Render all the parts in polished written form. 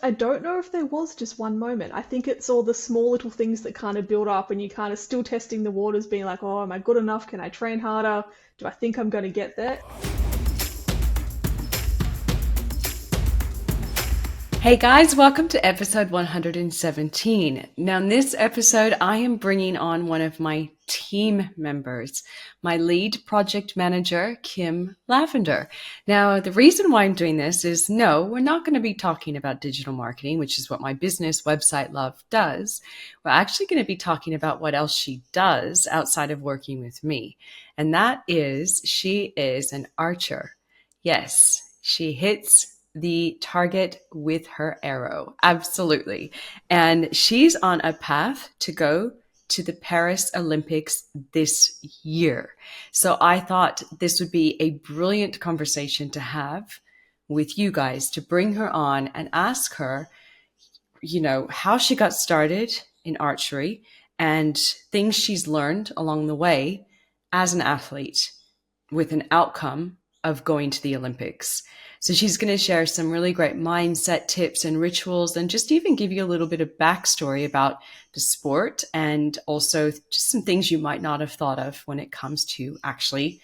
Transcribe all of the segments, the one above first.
I don't know if there was just one moment. I think it's all the small little things that kind of build up and you kind of still testing the waters, being like, oh, am I good enough? Can I train harder? Do I think I'm going to get there? Hey guys, welcome to episode 117. Now, in this episode, I am bringing on one of my team members, my lead project manager, Kim Lavender. Now, the reason why I'm doing this is no, we're not going to be talking about digital marketing, which is what my business website Love does. We're actually going to be talking about what else she does outside of working with me. And that is, she is an archer. Yes, she hits the target with her arrow. Absolutely. And she's on a path to go to the Paris Olympics this year. So I thought this would be a brilliant conversation to have with you guys, to bring her on and ask her, how she got started in archery and things she's learned along the way as an athlete with an outcome of going to the Olympics. So she's going to share some really great mindset tips and rituals, and just even give you a little bit of backstory about the sport, and also just some things you might not have thought of when it comes to actually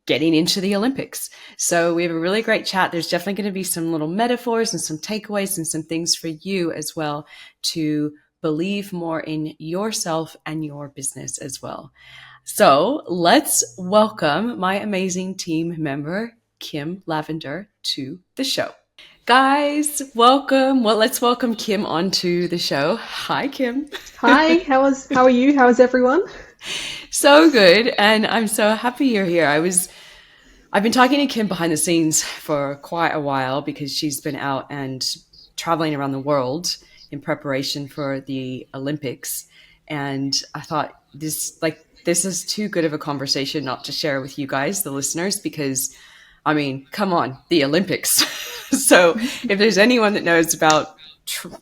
getting into the Olympics. So we have a really great chat. There's definitely going to be some little metaphors and some takeaways and some things for you as well to believe more in yourself and your business as well. So let's welcome my amazing team member, Kim Lavender, to the show. Guys, welcome. Well, let's welcome Kim onto the show. Hi, Kim. Hi, how are you? How is everyone? So good. And I'm so happy you're here. I've been talking to Kim behind the scenes for quite a while because she's been out and traveling around the world in preparation for the Olympics. And I thought this is too good of a conversation not to share with you guys, the listeners, because come on, the Olympics. So if there's anyone that knows about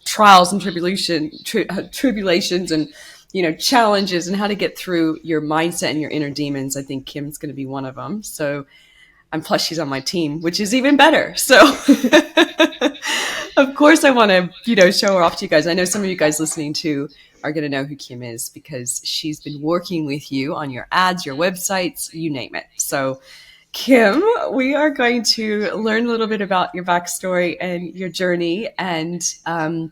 trials and tribulations and, challenges and how to get through your mindset and your inner demons, I think Kim's going to be one of them. So, and plus she's on my team, which is even better. So of course I want to, show her off to you guys. I know some of you guys listening to are going to know who Kim is because she's been working with you on your ads, your websites, you name it. So Kim, we are going to learn a little bit about your backstory and your journey and kind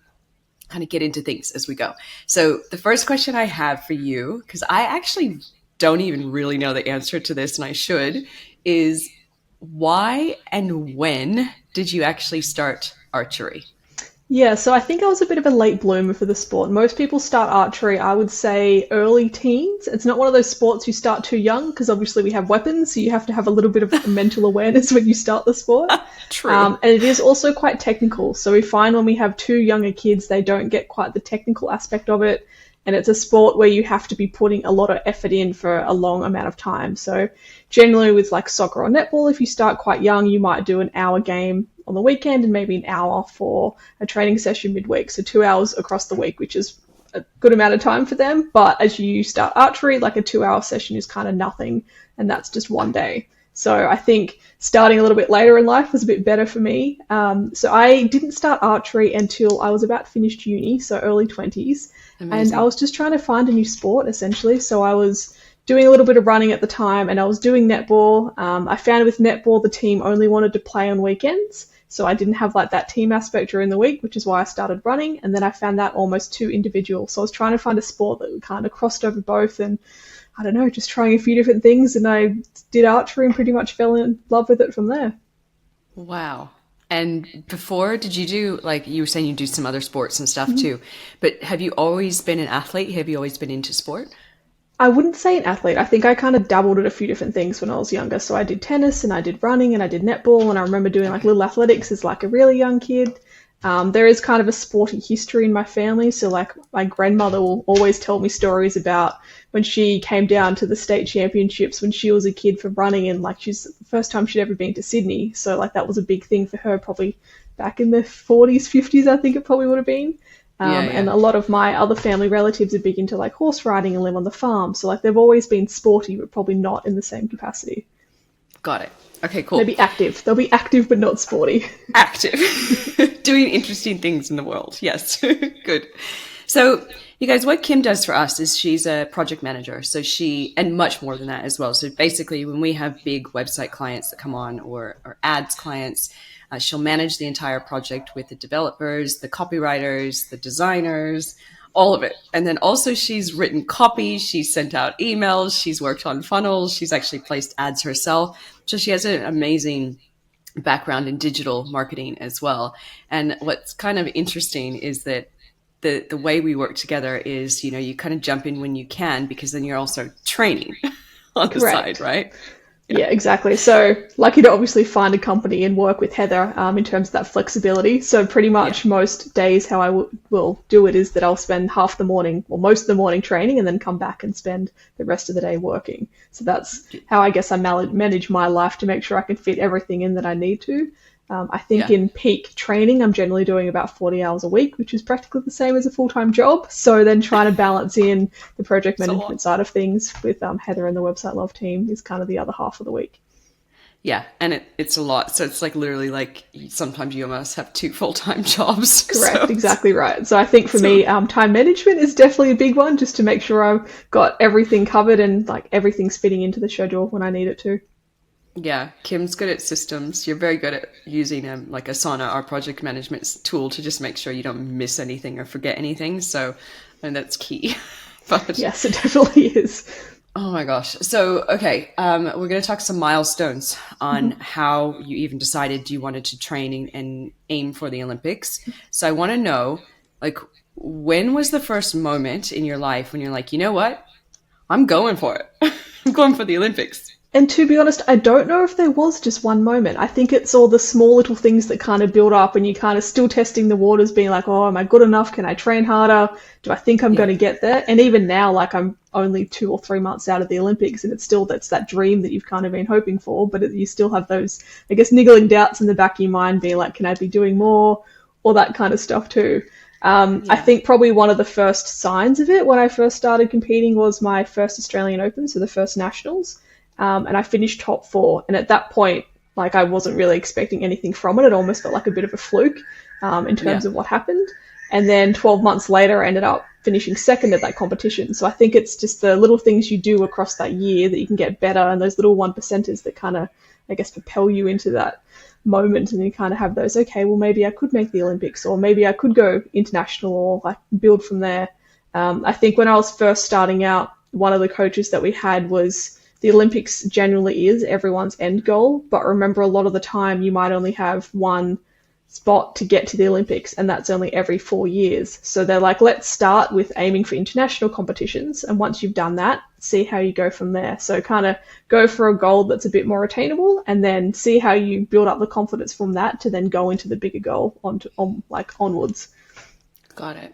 of get into things as we go. So the first question I have for you, because I actually don't even really know the answer to this, and I should, is why and when did you actually start archery? Yeah, so I think I was a bit of a late bloomer for the sport. Most people start archery, I would say, early teens. It's not one of those sports you start too young because obviously we have weapons, so you have to have a little bit of mental awareness when you start the sport. True. And it is also quite technical. So we find when we have two younger kids, they don't get quite the technical aspect of it. And it's a sport where you have to be putting a lot of effort in for a long amount of time. So generally with like soccer or netball, if you start quite young, you might do an hour game on the weekend and maybe an hour for a training session midweek. So 2 hours across the week, which is a good amount of time for them. But as you start archery, like a 2 hour session is kind of nothing. And that's just one day. So I think starting a little bit later in life was a bit better for me. So I didn't start archery until I was about finished uni, so early 20s. Amazing. And I was just trying to find a new sport, essentially. So I was doing a little bit of running at the time, and I was doing netball. I found with netball, the team only wanted to play on weekends. So I didn't have like that team aspect during the week, which is why I started running. And then I found that almost too individual. So I was trying to find a sport that kind of crossed over both, and I don't know, just trying a few different things. And I did archery and pretty much fell in love with it from there. Wow. And before, did you do, like you were saying, you do some other sports and stuff too, but have you always been an athlete? Have you always been into sport? I wouldn't say an athlete. I think I kind of dabbled at a few different things when I was younger. So I did tennis and I did running and I did netball, and I remember doing like little athletics as like a really young kid. There is kind of a sporty history in my family. So like my grandmother will always tell me stories about when she came down to the state championships when she was a kid for running, and like she's the first time she'd ever been to Sydney. So like that was a big thing for her probably back in the 40s, 50s, I think it probably would have been. And a lot of my other family relatives are big into like horse riding and live on the farm. So like they've always been sporty, but probably not in the same capacity. Got it. Okay, cool. Maybe active. They'll be active but not sporty. Active. Doing interesting things in the world. Yes. Good. So, you guys, what Kim does for us is she's a project manager. So and much more than that as well. So basically, when we have big website clients that come on or ads clients, she'll manage the entire project with the developers, the copywriters, the designers, all of it. And then also she's written copy, she's sent out emails, she's worked on funnels, she's actually placed ads herself. So she has an amazing background in digital marketing as well. And what's kind of interesting is that the way we work together is, you kind of jump in when you can, because then you're also training on the Correct. side, right? Yeah, exactly. So lucky to obviously find a company and work with Heather in terms of that flexibility. So pretty much most days how I will do it is that I'll spend half the morning or most of the morning training and then come back and spend the rest of the day working. So that's how I guess I manage my life to make sure I can fit everything in that I need to. I think in peak training, I'm generally doing about 40 hours a week, which is practically the same as a full-time job. So then trying to balance in the project management side of things with Heather and the Website Love team is kind of the other half of the week. Yeah, and it's a lot. So it's like literally like sometimes you almost have 2 full-time jobs. Correct, exactly right. So I think for me, time management is definitely a big one, just to make sure I've got everything covered and like everything's fitting into the schedule when I need it to. Yeah, Kim's good at systems. You're very good at using like Asana, our project management tool, to just make sure you don't miss anything or forget anything. So, and that's key. But yes, it definitely is. oh my gosh. So, okay, we're going to talk some milestones on how you even decided you wanted to train and aim for the Olympics. So I want to know, like, when was the first moment in your life when you're like, you know what? I'm going for it. I'm going for the Olympics. And to be honest, I don't know if there was just one moment. I think it's all the small little things that kind of build up and you kind of still testing the waters, being like, oh, am I good enough? Can I train harder? Do I think I'm going to get there? And even now, like I'm only 2 or 3 months out of the Olympics and it's still, that's that dream that you've kind of been hoping for, but you still have those, I guess, niggling doubts in the back of your mind being like, can I be doing more? All that kind of stuff too. I think probably one of the first signs of it when I first started competing was my first Australian Open, so the first nationals. And I finished top 4. And at that point, like I wasn't really expecting anything from it. It almost felt like a bit of a fluke in terms of what happened. And then 12 months later, I ended up finishing second at that competition. So I think it's just the little things you do across that year that you can get better, and those little 1%ers that kind of, I guess, propel you into that moment. And you kind of have those, okay, well, maybe I could make the Olympics, or maybe I could go international, or like build from there. I think when I was first starting out, one of the coaches that we had was, the Olympics generally is everyone's end goal, but remember a lot of the time you might only have one spot to get to the Olympics, and that's only every 4 years. So they're like, let's start with aiming for international competitions, and once you've done that, see how you go from there. So kind of go for a goal that's a bit more attainable, and then see how you build up the confidence from that to then go into the bigger goal onwards. Got it.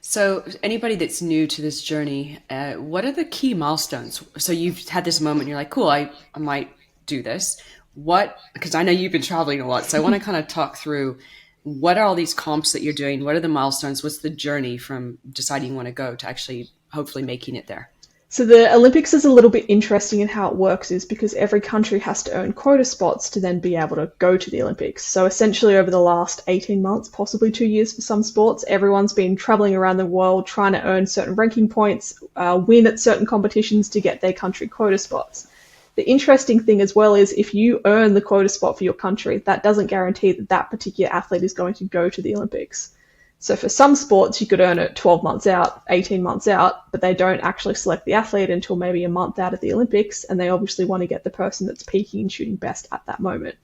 So anybody that's new to this journey, what are the key milestones? So you've had this moment, you're like, cool, I might do this. Because I know you've been traveling a lot, so I want to kind of talk through what are all these comps that you're doing? What are the milestones? What's the journey from deciding you want to go to actually hopefully making it there? So the Olympics is a little bit interesting in how it works, is because every country has to earn quota spots to then be able to go to the Olympics. So essentially over the last 18 months, possibly 2 years for some sports, everyone's been traveling around the world trying to earn certain ranking points, win at certain competitions to get their country quota spots. The interesting thing as well is if you earn the quota spot for your country, that doesn't guarantee that that particular athlete is going to go to the Olympics. So for some sports, you could earn it 12 months out, 18 months out, but they don't actually select the athlete until maybe a month out of the Olympics, and they obviously want to get the person that's peaking and shooting best at that moment.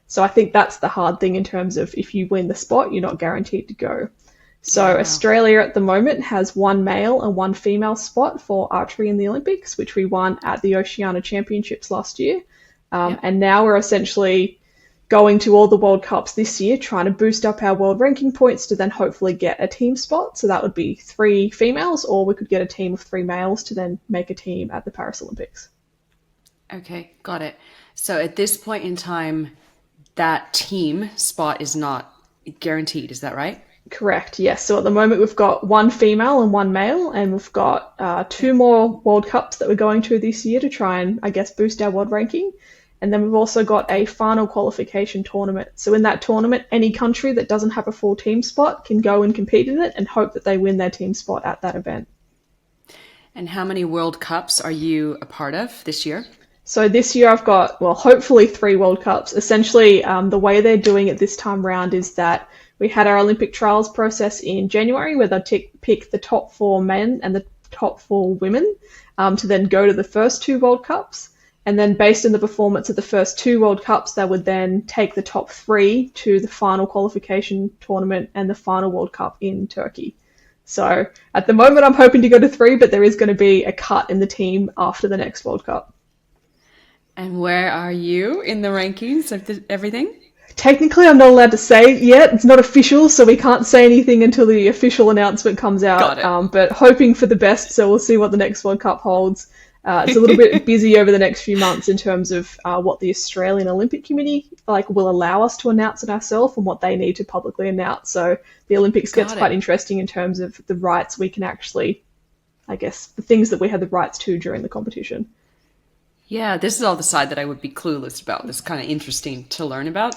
So I think that's the hard thing in terms of if you win the spot, you're not guaranteed to go. So Australia at the moment has 1 male and 1 female spot for archery in the Olympics, which we won at the Oceania Championships last year. And now we're essentially going to all the World Cups this year, trying to boost up our world ranking points to then hopefully get a team spot. So that would be 3 females, or we could get a team of 3 males to then make a team at the Paris Olympics. Okay, got it. So at this point in time, that team spot is not guaranteed. Is that right? Correct, yes. So at the moment we've got 1 female and 1 male, and we've got 2 more World Cups that we're going to this year to try and, I guess, boost our world ranking. And then we've also got a final qualification tournament. So in that tournament, any country that doesn't have a full team spot can go and compete in it and hope that they win their team spot at that event. And how many World Cups are you a part of this year? So this year I've got, well, hopefully 3 World Cups. Essentially, the way they're doing it this time round is that we had our Olympic trials process in January where they pick the top 4 men and the top 4 women to then go to the first 2 World Cups. And then based on the performance of the first 2 World Cups, they would then take the top 3 to the final qualification tournament and the final World Cup in Turkey. So at the moment, I'm hoping to go to 3, but there is going to be a cut in the team after the next World Cup. And where are you in the rankings of everything? Technically, I'm not allowed to say it yet. It's not official, so we can't say anything until the official announcement comes out. Got it. But hoping for the best, so we'll see what the next World Cup holds. It's a little bit busy over the next few months in terms of what the Australian Olympic Committee will allow us to announce it ourselves and what they need to publicly announce. So the Olympics gets quite interesting in terms of the rights we can actually, I guess, the things that we had the rights to during the competition. Yeah, this is all the side that I would be clueless about. This is kind of interesting to learn about.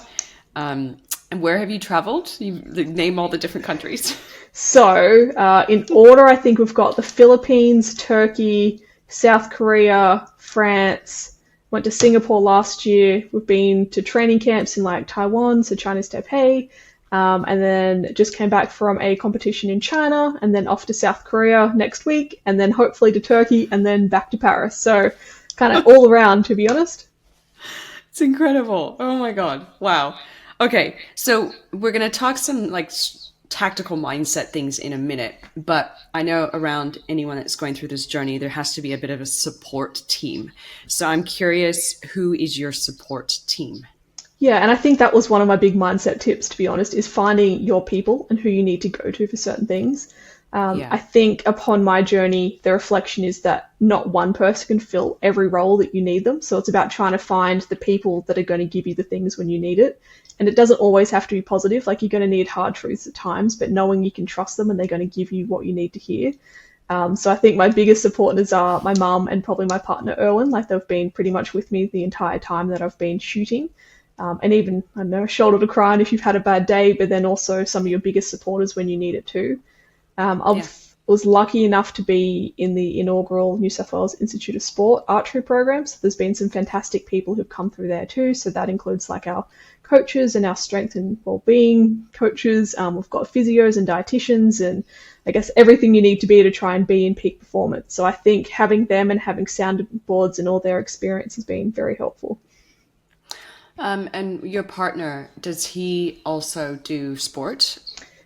And where have you traveled? You name all the different countries. So in order, I think we've got the Philippines, Turkey, South Korea, France, went to Singapore last year. We've been to training camps in Taiwan, so Chinese Taipei, and then just came back from a competition in China and then off to South Korea next week and then hopefully to Turkey and then back to Paris. So kind of all around, to be honest. It's incredible. Oh my God. Wow. Okay. So we're going to talk some tactical mindset things in a minute, but I know around anyone that's going through this journey, there has to be a bit of a support team. So I'm curious, who is your support team? Yeah, and I think that was one of my big mindset tips, to be honest, is finding your people and who you need to go to for certain things. I think upon my journey, the reflection is that not one person can fill every role that you need them. So it's about trying to find the people that are going to give you the things when you need it. And it doesn't always have to be positive. You're going to need hard truths at times, but knowing you can trust them and they're going to give you what you need to hear. So I think my biggest supporters are my mum and probably my partner, Erwin. They've been pretty much with me the entire time that I've been shooting. And even, I don't know, a shoulder to cry on if you've had a bad day, but then also some of your biggest supporters when you need it too. I was lucky enough to be in the inaugural New South Wales Institute of Sport Archery program. So there's been some fantastic people who've come through there too. So that includes our coaches and our strength and wellbeing coaches. We've got physios and dietitians and I guess everything you need to be to try and be in peak performance. So I think having them and having soundboards and all their experience has been very helpful. And your partner, does he also do sport?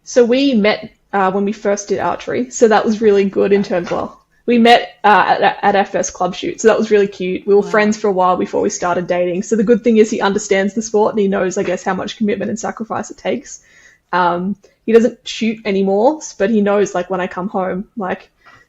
So we met when we first did archery. So that was really good in terms of, we met at our first club shoot. So that was really cute. We were friends for a while before we started dating. So the good thing is he understands the sport and he knows, I guess, how much commitment and sacrifice it takes. He doesn't shoot anymore, but he knows when I come home,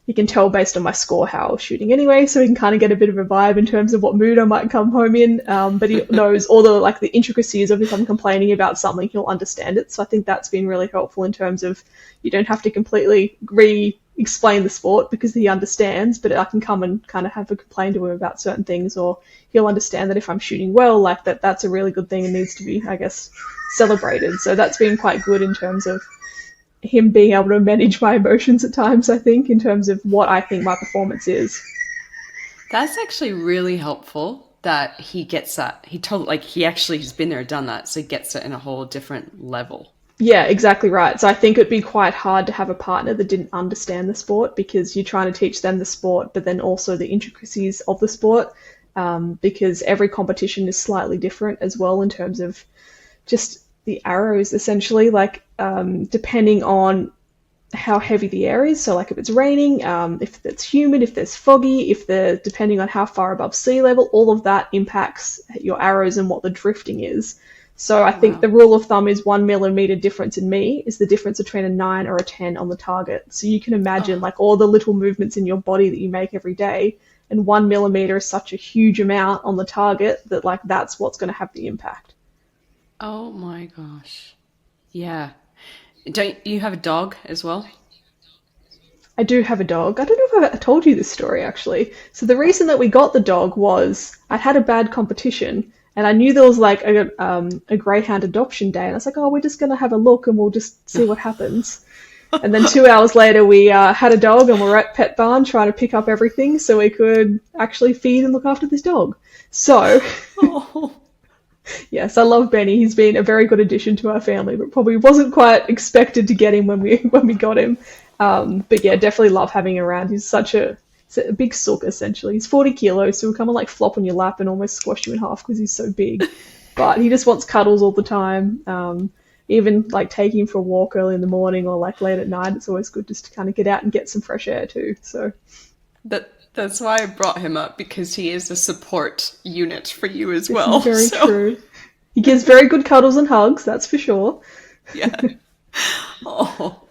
he can tell based on my score how I was shooting anyway, so he can kind of get a bit of a vibe in terms of what mood I might come home in. But he knows all the the intricacies of if I'm complaining about something, he'll understand it. So I think that's been really helpful in terms of you don't have to completely re-explain the sport because he understands, but I can come and kind of have a complaint to him about certain things, or he'll understand that if I'm shooting well, that's a really good thing and needs to be, I guess, celebrated. So that's been quite good in terms of him being able to manage my emotions at times, I think, in terms of what I think my performance is. That's actually really helpful that he gets that. He he actually has been there, done that, so he gets it in a whole different level. Yeah, exactly right. So I think it'd be quite hard to have a partner that didn't understand the sport because you're trying to teach them the sport, but then also the intricacies of the sport, because every competition is slightly different as well in terms of just the arrows, essentially, depending on how heavy the air is. So if it's raining, if it's humid, if there's foggy, depending on how far above sea level, all of that impacts your arrows and what the drifting is. So I think the rule of thumb is 1 millimeter difference in me is the difference between a 9 or a 10 on the target. So you can imagine all the little movements in your body that you make every day, and 1 millimeter is such a huge amount on the target that that's what's going to have the impact. Oh my gosh. Yeah. Don't you have a dog as well? I do have a dog. I don't know if I've told you this story, actually. So the reason that we got the dog was I'd had a bad competition And I knew there was like a greyhound adoption day, and I was like, oh, we're just going to have a look and we'll just see what happens. And then 2 hours later, we had a dog, and we're at Pet Barn trying to pick up everything so we could actually feed and look after this dog. So, Oh. yes, I love Benny. He's been a very good addition to our family, but probably wasn't quite expected to get him when we got him. But yeah, definitely love having him around. He's a big sook, essentially. He's 40 kilos, so he'll come and like flop on your lap and almost squash you in half because he's so big. But he just wants cuddles all the time. Even like taking him for a walk early in the morning or like late at night, it's always good just to kind of get out and get some fresh air too. So That's why I brought him up, because he is a support unit for you as this well. is very true. He gives very good cuddles and hugs, that's for sure. Yeah. Oh.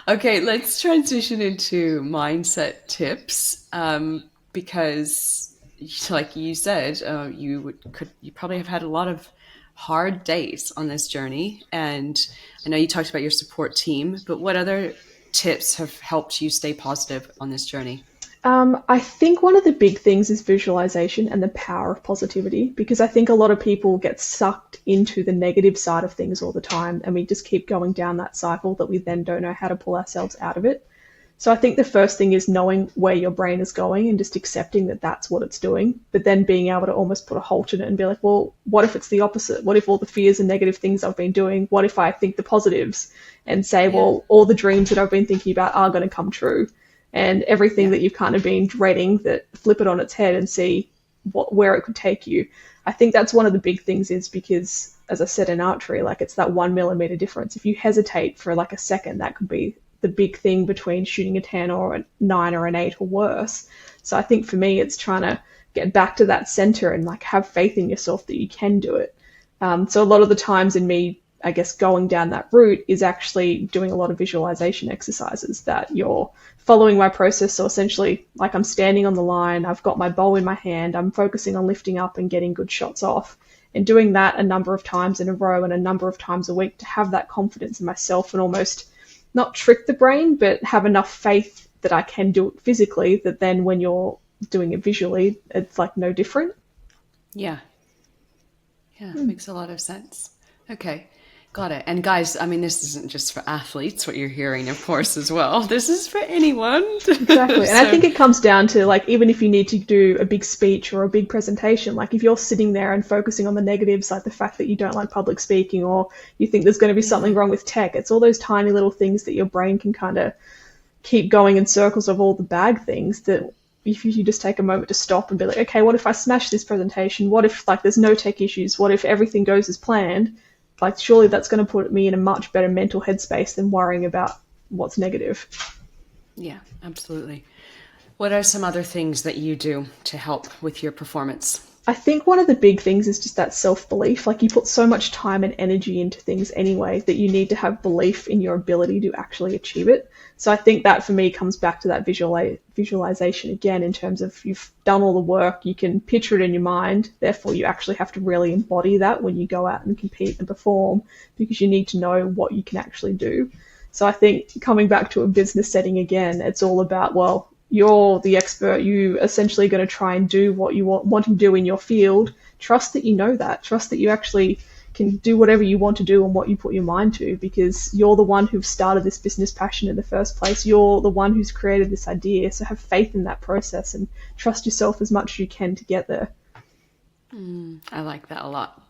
Okay, let's transition into mindset tips, because, like you said, you probably have had a lot of hard days on this journey, and I know you talked about your support team, but what other tips have helped you stay positive on this journey? I think one of the big things is visualization and the power of positivity, because I think a lot of people get sucked into the negative side of things all the time, and we just keep going down that cycle that we then don't know how to pull ourselves out of it. So I think the first thing is knowing where your brain is going and just accepting that that's what it's doing, but then being able to almost put a halt in it and be like, well, what if it's the opposite? What if all the fears and negative things I've been doing, what if I think the positives and say, well, all the dreams that I've been thinking about are going to come true? And everything that you've kind of been dreading, that flip it on its head and see where it could take you. I think that's one of the big things, is because, as I said in archery, like it's that 1 millimeter difference. If you hesitate for like a second, that could be the big thing between shooting a 10 or a 9 or an 8 or worse. So I think for me, it's trying to get back to that center and like have faith in yourself that you can do it. So a lot of the times in me, I guess, going down that route is actually doing a lot of visualization exercises that you're following my process. So essentially, like I'm standing on the line, I've got my bow in my hand, I'm focusing on lifting up and getting good shots off, and doing that a number of times in a row and a number of times a week to have that confidence in myself and almost not trick the brain, but have enough faith that I can do it physically, that then when you're doing it visually, it's like no different. Yeah. Yeah, makes a lot of sense. Okay. Got it. And guys, I mean, this isn't just for athletes, what you're hearing, of course, as well. This is for anyone. Exactly. And I think it comes down to, like, even if you need to do a big speech or a big presentation, like if you're sitting there and focusing on the negatives, like the fact that you don't like public speaking or you think there's going to be something wrong with tech, it's all those tiny little things that your brain can kind of keep going in circles of all the bad things, that if you just take a moment to stop and be like, okay, what if I smash this presentation? What if like there's no tech issues? What if everything goes as planned? Like, surely that's going to put me in a much better mental headspace than worrying about what's negative. Yeah, absolutely. What are some other things that you do to help with your performance? I think one of the big things is just that self-belief. Like, you put so much time and energy into things anyway that you need to have belief in your ability to actually achieve it. So I think that for me comes back to that visualization again, in terms of you've done all the work, you can picture it in your mind, therefore you actually have to really embody that when you go out and compete and perform, because you need to know what you can actually do. So I think coming back to a business setting again, it's all about, well, you're the expert, you essentially going to try and do what you want to do in your field. Trust that you know that. Trust that you actually can do whatever you want to do and what you put your mind to, because you're the one who started this business passion in the first place. You're the one who's created this idea. So have faith in that process and trust yourself as much as you can to get there. I like that a lot.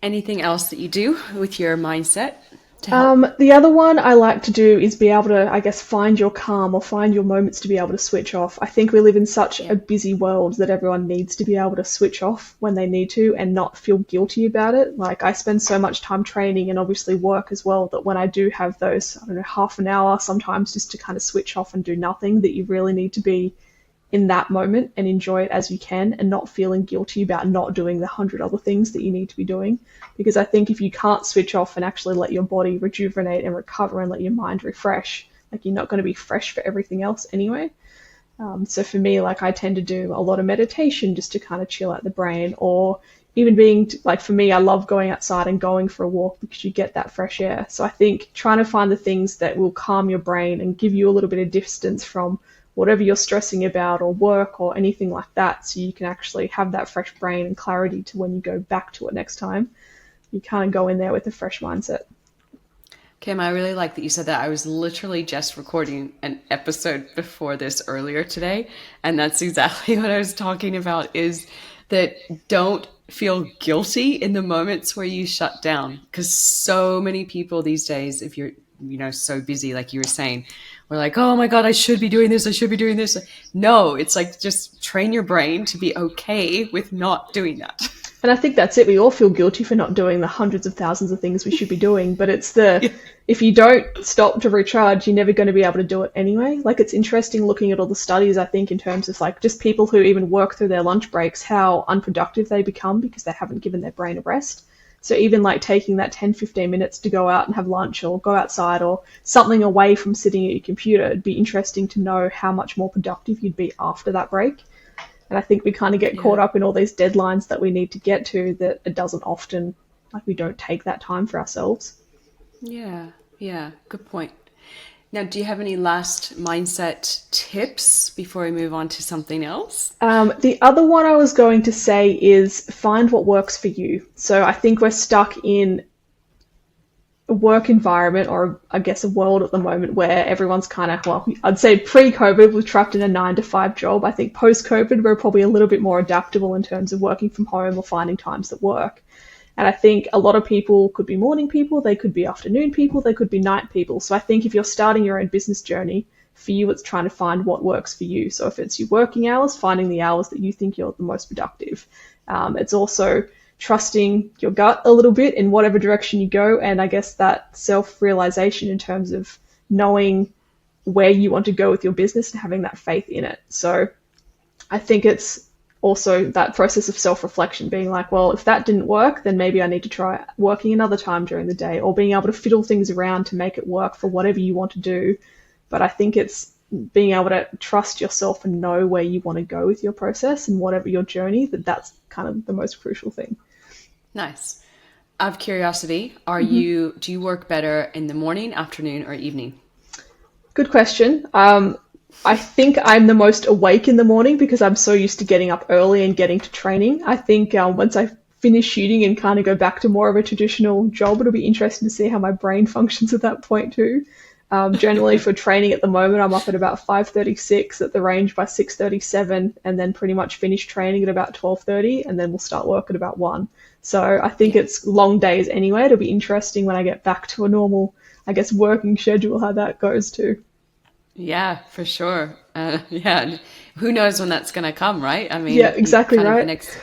Anything else that you do with your mindset to help? The other one I like to do is be able to, I guess, find your calm or find your moments to be able to switch off. I think we live in such a busy world that everyone needs to be able to switch off when they need to and not feel guilty about it. Like, I spend so much time training and obviously work as well, that when I do have those, I don't know, half an hour sometimes just to kind of switch off and do nothing, that you really need to be in that moment and enjoy it as you can and not feeling guilty about not doing the 100 other things that you need to be doing. Because I think if you can't switch off and actually let your body rejuvenate and recover and let your mind refresh, like, you're not going to be fresh for everything else anyway. So for me, like, I tend to do a lot of meditation just to kind of chill out the brain, or even being like, for me, I love going outside and going for a walk because you get that fresh air. So I think trying to find the things that will calm your brain and give you a little bit of distance from whatever you're stressing about or work or anything like that, so you can actually have that fresh brain and clarity to when you go back to it next time. You kind of go in there with a fresh mindset. Kim, I really like that you said that. I was literally just recording an episode before this earlier today, and that's exactly what I was talking about, is that don't feel guilty in the moments where you shut down, because so many people these days, if you're so busy, like you were saying, we're like, oh my God, I should be doing this, I should be doing this. No, it's like, just train your brain to be okay with not doing that. And I think that's it. We all feel guilty for not doing the hundreds of thousands of things we should be doing, but it's if you don't stop to recharge, you're never going to be able to do it anyway. Like, it's interesting looking at all the studies, I think, in terms of like just people who even work through their lunch breaks, how unproductive they become because they haven't given their brain a rest. So even like taking that 10, 15 minutes to go out and have lunch or go outside or something away from sitting at your computer, it'd be interesting to know how much more productive you'd be after that break. And I think we kind of get caught up in all these deadlines that we need to get to, that it doesn't often, like, we don't take that time for ourselves. Yeah, good point. Now, do you have any last mindset tips before we move on to something else? The other one I was going to say is find what works for you. So I think we're stuck in a work environment, or I guess a world at the moment, where everyone's kind of, well, I'd say pre-COVID was trapped in a 9 to 5 job. I think post-COVID we're probably a little bit more adaptable in terms of working from home or finding times that work. And I think a lot of people could be morning people, they could be afternoon people, they could be night people. So I think if you're starting your own business journey, for you it's trying to find what works for you. So if it's your working hours, finding the hours that you think you're the most productive. It's also trusting your gut a little bit in whatever direction you go, and I guess that self-realization in terms of knowing where you want to go with your business and having that faith in it. So I think it's also that process of self-reflection, being like, well, if that didn't work, then maybe I need to try working another time during the day, or being able to fiddle things around to make it work for whatever you want to do. But I think it's being able to trust yourself and know where you want to go with your process and whatever your journey, that's kind of the most crucial thing. Nice. Out of curiosity, do you work better in the morning, afternoon, or evening? Good question. I think I'm the most awake in the morning because I'm so used to getting up early and getting to training. I think once I finish shooting and kind of go back to more of a traditional job, it'll be interesting to see how my brain functions at that point too. Generally for training at the moment, I'm up at about 5:36 at the range by 6:37, and then pretty much finish training at about 12:30, and then we'll start work at about 1. So I think it's long days anyway. It'll be interesting when I get back to a normal, I guess, working schedule, how that goes too. Yeah, for sure. Yeah, who knows when that's going to come, right? I mean, yeah, exactly right. The next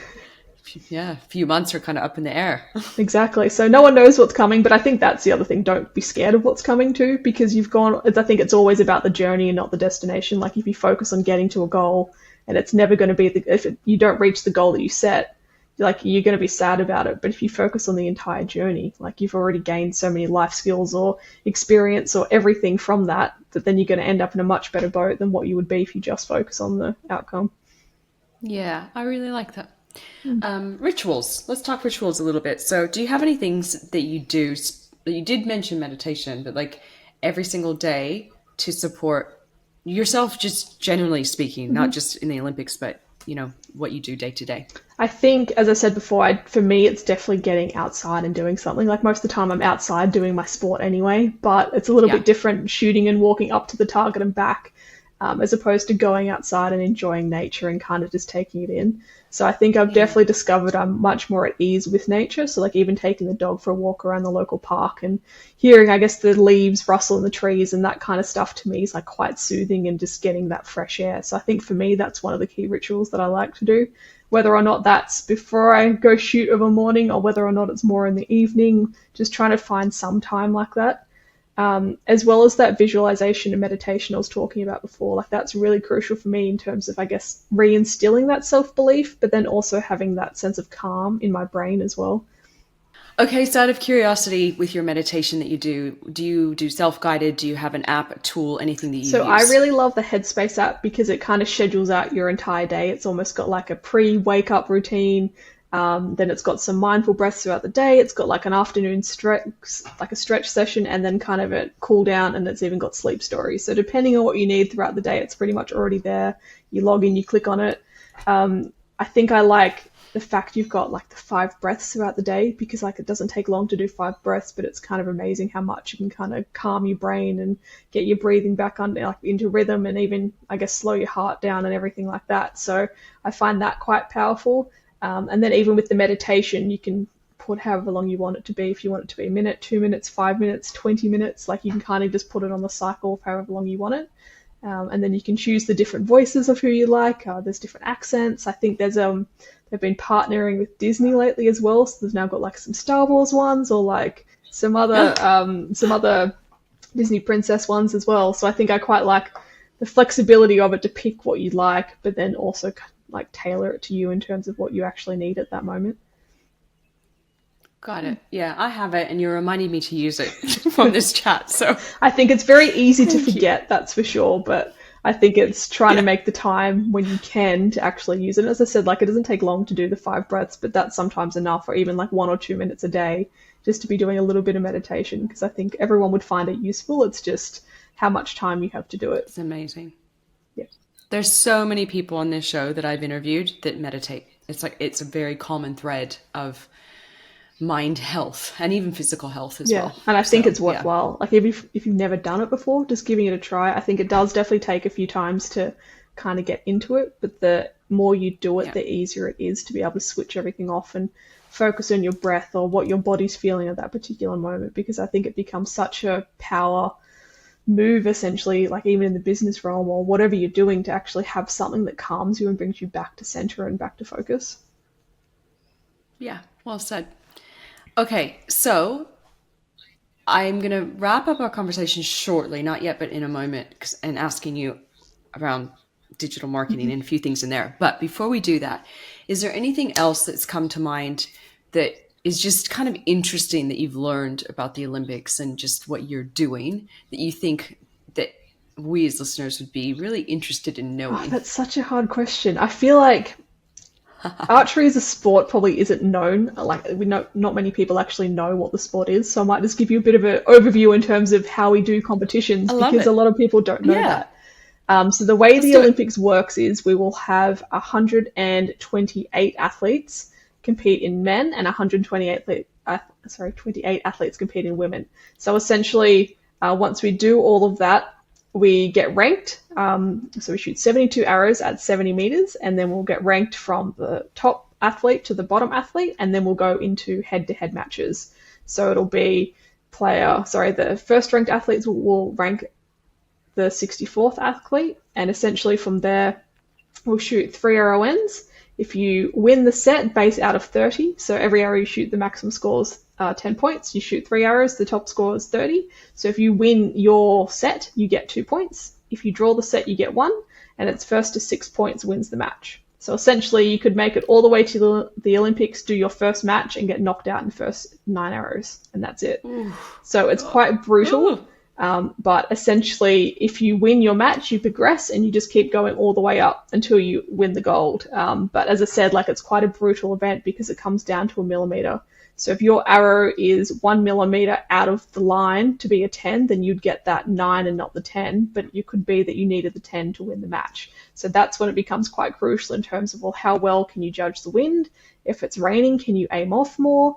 few months are kind of up in the air. Exactly. So no one knows what's coming, but I think that's the other thing. Don't be scared of what's coming too, because I think it's always about the journey and not the destination. Like, if you focus on getting to a goal, and it's never going to be, if you don't reach the goal that you set, like, you're going to be sad about it. But if you focus on the entire journey, like, you've already gained so many life skills or experience or everything from that then you're going to end up in a much better boat than what you would be if you just focus on the outcome. Yeah, I really like that. Rituals. Let's talk rituals a little bit. So do you have any things that you do, you did mention meditation, but like every single day to support yourself, just generally speaking, not just in the Olympics, but what you do day to day? I think, as I said before, for me, it's definitely getting outside and doing something. Like, most of the time I'm outside doing my sport anyway, but it's a little bit different shooting and walking up to the target and back, as opposed to going outside and enjoying nature and kind of just taking it in. So I think I've definitely discovered I'm much more at ease with nature. So like even taking the dog for a walk around the local park and hearing, I guess, the leaves rustle in the trees and that kind of stuff to me is like quite soothing and just getting that fresh air. So I think for me, that's one of the key rituals that I like to do, whether or not that's before I go shoot of a morning or whether or not it's more in the evening, just trying to find some time like that. As well as that visualization and meditation I was talking about before, like that's really crucial for me in terms of, I guess, reinstilling that self-belief, but then also having that sense of calm in my brain as well. Okay, so out of curiosity, with your meditation that you do do self-guided? Do you have an app, a tool, anything that you use? So I really love the Headspace app because it kind of schedules out your entire day. It's almost got like a pre-wake up routine. Then it's got some mindful breaths throughout the day. It's got like an afternoon stretch, like a stretch session, and then kind of a cool down, and it's even got sleep stories. So depending on what you need throughout the day, it's pretty much already there. You log in, you click on it. I think I like the fact you've got like the 5 breaths throughout the day, because like it doesn't take long to do 5 breaths, but it's kind of amazing how much you can kind of calm your brain and get your breathing back under like into rhythm, and even I guess slow your heart down and everything like that. So I find that quite powerful. And then even with the meditation, you can put however long you want it to be. If you want it to be a minute, 2 minutes, 5 minutes, 20 minutes, like you can kind of just put it on the cycle of however long you want it. And then you can choose the different voices of who you like. There's different accents. I think they've been partnering with Disney lately as well. So there's now got like some Star Wars ones, or like some other Disney princess ones as well. So I think I quite like the flexibility of it to pick what you like, but then also like tailor it to you in terms of what you actually need at that moment. Got it. Yeah, I have it, and you're reminding me to use it from this chat. So I think it's very easy to forget, that's for sure, but I think it's trying to make the time when you can to actually use it. And as I said, like it doesn't take long to do the 5 breaths, but that's sometimes enough, or even like 1 or 2 minutes a day just to be doing a little bit of meditation, because I think everyone would find it useful. It's just how much time you have to do it. It's amazing. Yeah. There's so many people on this show that I've interviewed that meditate. It's like it's a very common thread of mind health and even physical health as well. And I think it's worthwhile. Like if you've never done it before, just giving it a try. I think it does definitely take a few times to kind of get into it, but the more you do it, the easier it is to be able to switch everything off and focus on your breath or what your body's feeling at that particular moment, because I think it becomes such a power move, essentially, like even in the business realm or whatever you're doing, to actually have something that calms you and brings you back to center and back to focus. Yeah, well said. Okay, so I'm going to wrap up our conversation shortly, not yet, but in a moment, and asking you around digital marketing and a few things in there. But before we do that, is there anything else that's come to mind that is just kind of interesting that you've learned about the Olympics and just what you're doing that you think that we as listeners would be really interested in knowing? That's such a hard question. I feel like archery as a sport probably isn't known. Like we know not many people actually know what the sport is. So I might just give you a bit of an overview in terms of how we do competitions, because a lot of people don't know that. So the way the Olympics works is we will have 128 athletes compete in men and 128 28 athletes compete in women. So essentially, once we do all of that, we get ranked. So we shoot 72 arrows at 70 meters, and then we'll get ranked from the top athlete to the bottom athlete, and then we'll go into head-to-head matches. So it'll be the first ranked athletes will rank the 64th athlete, and essentially from there we'll shoot 3 arrow ends. If you win the set, base out of 30, so every arrow you shoot, the maximum scores 10 points. You shoot 3 arrows, the top score is 30. So if you win your set, you get 2 points. If you draw the set, you get 1, and it's first to 6 points wins the match. So essentially, you could make it all the way to the Olympics, do your first match, and get knocked out in the first 9 arrows, and that's it. Ooh. So it's quite brutal. But essentially, if you win your match, you progress and you just keep going all the way up until you win the gold. But as I said, like it's quite a brutal event because it comes down to a millimeter. So if your arrow is 1 millimeter out of the line to be a 10, then you'd get that 9 and not the 10. But it could be that you needed the 10 to win the match. So that's when it becomes quite crucial in terms of, well, how well can you judge the wind? If it's raining, can you aim off more?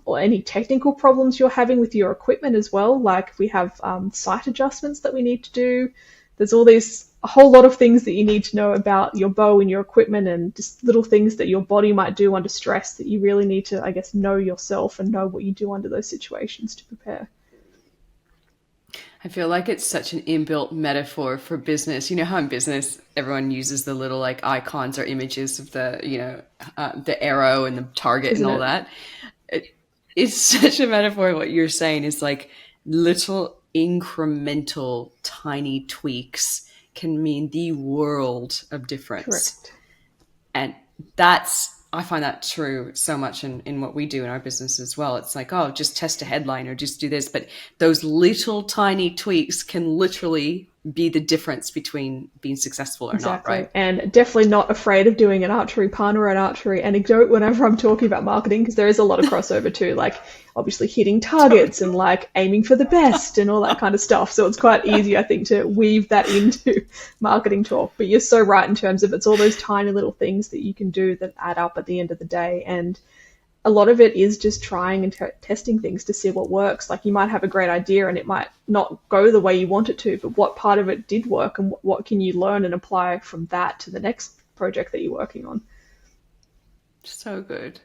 Or any technical problems you're having with your equipment as well. Like we have sight adjustments that we need to do. There's a whole lot of things that you need to know about your bow and your equipment, and just little things that your body might do under stress that you really need to, I guess, know yourself and know what you do under those situations to prepare. I feel like it's such an inbuilt metaphor for business. You know how in business everyone uses the little like icons or images of the, the arrow and the target and all that. It's such a metaphor. What you're saying is like little incremental tiny tweaks can mean the world of difference. Correct. And I find that true so much in what we do in our business as well. It's like, oh, just test a headline or just do this. But those little tiny tweaks can literally be the difference between being successful or not, Exactly. right? And definitely not afraid of doing an archery pun or an archery anecdote whenever I'm talking about marketing, because there is a lot of crossover too, like obviously hitting targets and Totally. like aiming for the best and all that kind of stuff. So it's quite easy, I think, to weave that into marketing talk. But you're so right in terms of it's all those tiny little things that you can do that add up at the end of the day. And a lot of it is just trying and testing things to see what works. Like you might have a great idea and it might not go the way you want it to, but what part of it did work and what can you learn and apply from that to the next project that you're working on? So good.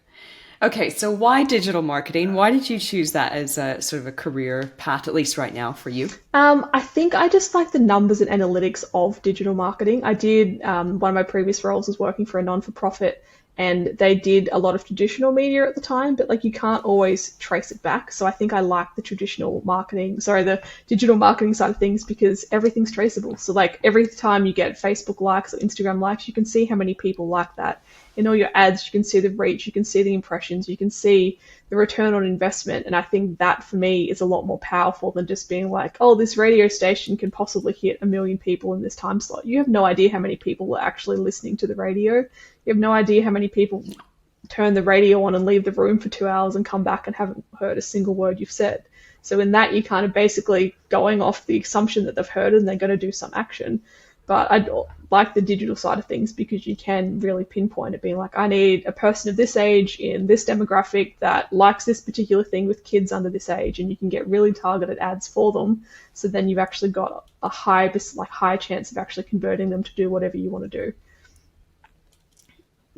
Okay, so why digital marketing? Why did you choose that as a sort of a career path, at least right now for you? I think I just like the numbers and analytics of digital marketing. I did one of my previous roles was working for a non-for-profit, and they did a lot of traditional media at the time, but like you can't always trace it back. So I think I like the the digital marketing side of things because everything's traceable. So like every time you get Facebook likes or Instagram likes, you can see how many people like that. In all your ads, you can see the reach, you can see the impressions, you can see the return on investment. And I think that for me is a lot more powerful than just being like, oh, this radio station can possibly hit 1 million people in this time slot. You have no idea how many people are actually listening to the radio. You have no idea how many people turn the radio on and leave the room for 2 hours and come back and haven't heard a single word you've said. So in that, you're kind of basically going off the assumption that they've heard and they're going to do some action. But I like the digital side of things because you can really pinpoint it, being like, I need a person of this age in this demographic that likes this particular thing with kids under this age, and you can get really targeted ads for them. So then you've actually got a high chance of actually converting them to do whatever you want to do.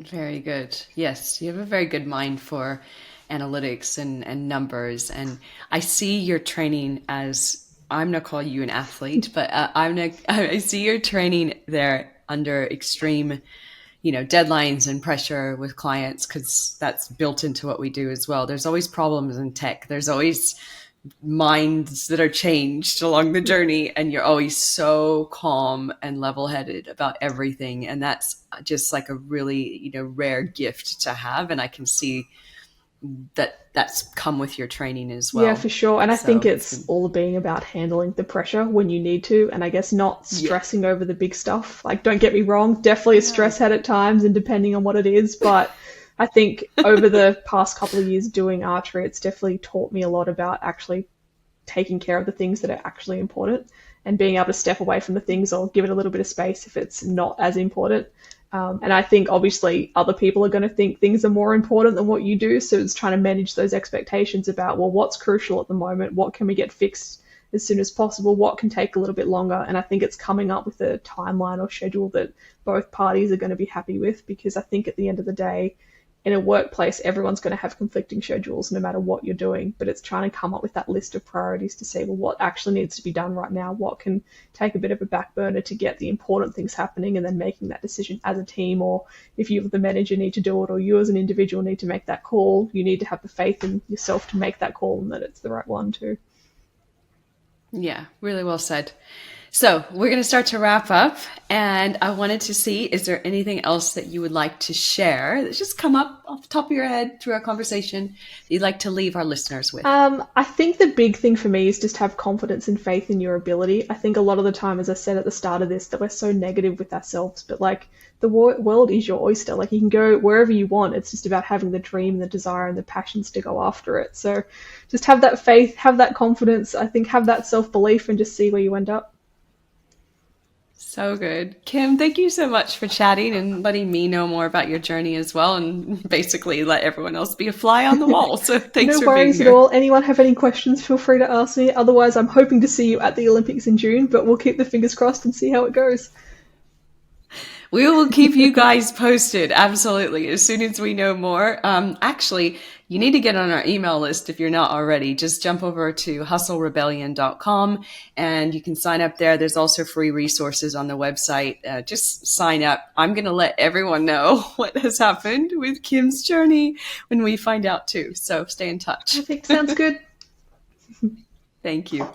Very good. Yes, you have a very good mind for analytics and numbers. And I see your training as, I'm going to call you an athlete, but I see your training there under extreme, deadlines and pressure with clients, because that's built into what we do as well. There's always problems in tech. There's always minds that are changed along the journey, and you're always so calm and level-headed about everything, and that's just like a really rare gift to have, and I can see that that's come with your training as Yeah, well. for sure. And I think So it's all being about handling the pressure when you need to, and I guess not yeah, stressing over the big stuff. Like, don't get me wrong, definitely a yeah, stress head at times, and depending on what it is. But I think over the past couple of years doing archery, it's definitely taught me a lot about actually taking care of the things that are actually important and being able to step away from the things or give it a little bit of space if it's not as important. And I think obviously other people are going to think things are more important than what you do. So it's trying to manage those expectations about, well, what's crucial at the moment? What can we get fixed as soon as possible? What can take a little bit longer? And I think it's coming up with a timeline or schedule that both parties are going to be happy with, because I think at the end of the day, in a workplace, everyone's going to have conflicting schedules no matter what you're doing, but it's trying to come up with that list of priorities to say, well, what actually needs to be done right now? What can take a bit of a back burner to get the important things happening, and then making that decision as a team, or if you, the manager, need to do it, or you as an individual need to make that call, you need to have the faith in yourself to make that call and that it's the right one too. yeah, really well said. So we're going to start to wrap up, and I wanted to see, is there anything else that you would like to share that's just come up off the top of your head through our conversation that you'd like to leave our listeners with? I think the big thing for me is just have confidence and faith in your ability. I think a lot of the time, as I said at the start of this, that we're so negative with ourselves, but like the world is your oyster. Like you can go wherever you want. It's just about having the dream, the desire, and the passions to go after it. So just have that faith, have that confidence. I think have that self-belief, and just see where you end up. So good. Kim, thank you so much for chatting and letting me know more about your journey as well, and basically let everyone else be a fly on the wall. So thanks No for being worries at here. all. Anyone have any questions, feel free to ask me. Otherwise, I'm hoping to see you at the Olympics in June, but we'll keep the fingers crossed and see how it goes. We will keep you guys posted. Absolutely. As soon as we know more. Actually, you need to get on our email list if you're not already. Just jump over to hustlerebellion.com and you can sign up there. There's also free resources on the website. Just sign up. I'm going to let everyone know what has happened with Kim's journey when we find out too. So stay in touch. Perfect. Sounds good. Thank you.